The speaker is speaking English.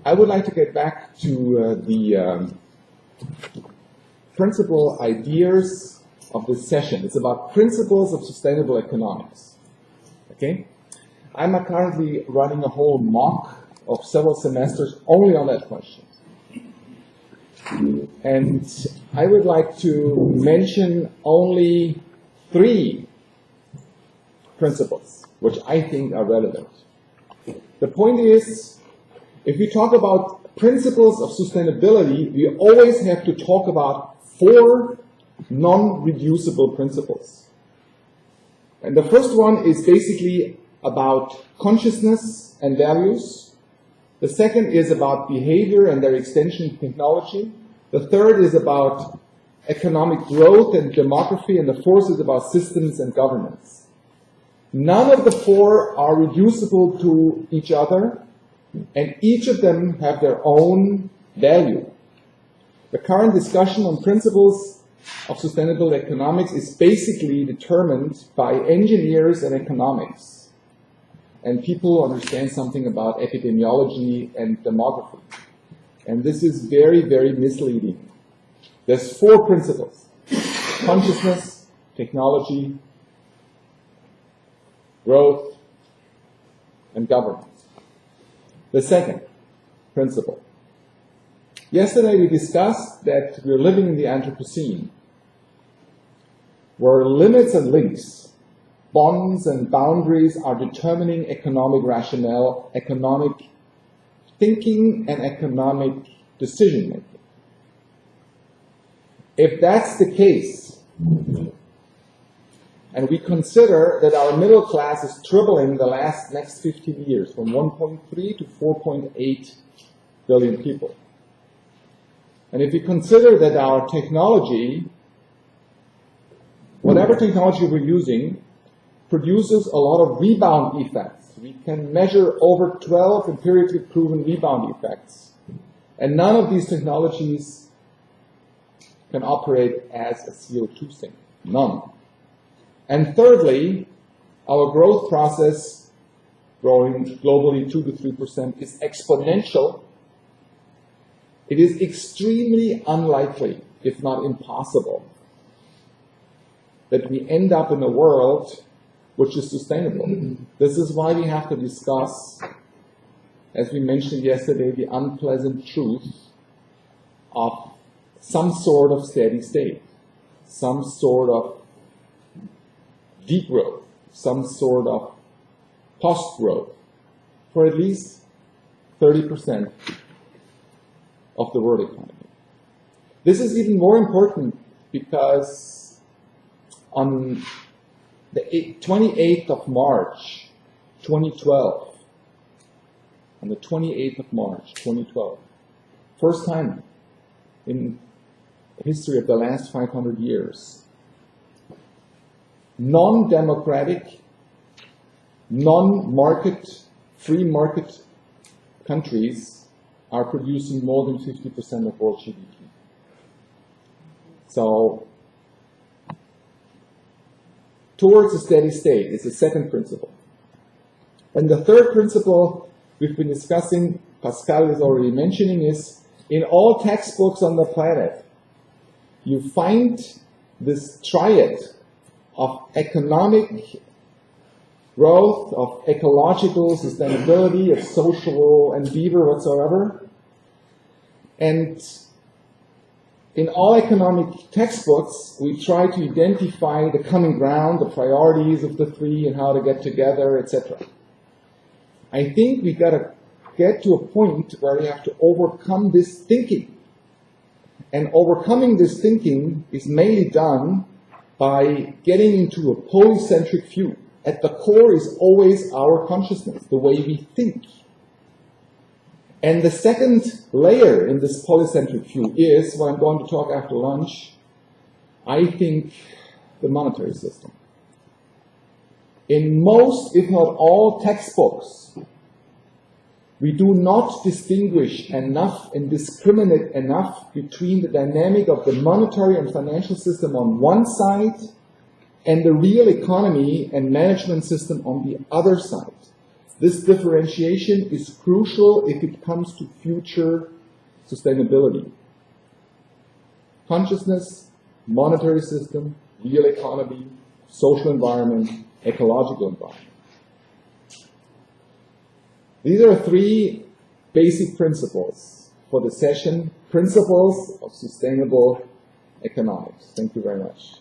I would like to get back to the principal ideas of this session. It's about principles of sustainable economics. Okay? I'm currently running a whole mock of several semesters only on that question. And I would like to mention only 3 principles, which I think are relevant. The point is, if we talk about principles of sustainability, we always have to talk about 4 non-reducible principles. And the first one is basically about consciousness and values. The second is about behavior and their extension to technology. The third is about economic growth and demography. And the fourth is about systems and governance. None of the 4 are reducible to each other, and each of them have their own value. The current discussion on principles of sustainable economics is basically determined by engineers and economics, and people who understand something about epidemiology and demography. And this is very, very misleading. There's 4 principles: consciousness, technology, growth, and governance. The second principle. Yesterday we discussed that we're living in the Anthropocene, where limits and links, bonds and boundaries are determining economic rationale, economic thinking, and economic decision-making. If that's the case, and we consider that our middle class is tripling the next 15 years, from 1.3 to 4.8 billion people. And if we consider that our technology, whatever technology we're using, produces a lot of rebound effects. We can measure over 12 empirically proven rebound effects. And none of these technologies can operate as a CO2 sink. None. And thirdly, our growth process, growing globally 2 to 3%, is exponential. It is extremely unlikely, if not impossible, that we end up in a world which is sustainable. This is why we have to discuss, as we mentioned yesterday, the unpleasant truth of some sort of steady state, some sort of degrowth, some sort of post-growth for at least 30% of the world economy. This is even more important because on the 28th of March, 2012, on the 28th of March, 2012, first time in the history of the last 500 years, non-democratic, non-market, free market countries are producing more than 50% of world GDP. So, towards a steady state is the second principle. And the third principle we've been discussing, Pascal is already mentioning, is in all textbooks on the planet, you find this triad of economic growth, of ecological sustainability, of social endeavor whatsoever. And in all economic textbooks, we try to identify the common ground, the priorities of the 3 and how to get together, etc. I think we got to get to a point where we have to overcome this thinking. And overcoming this thinking is mainly done by getting into a polycentric view. At the core is always our consciousness, the way we think. And the second layer in this polycentric view is, what I'm going to talk after lunch, I think the monetary system. In most, if not all, textbooks, we do not distinguish enough and discriminate enough between the dynamic of the monetary and financial system on one side and the real economy and management system on the other side. This differentiation is crucial if it comes to future sustainability. Consciousness, monetary system, real economy, social environment, ecological environment. These are three basic principles for the session, Principles of Sustainable Economics. Thank you very much.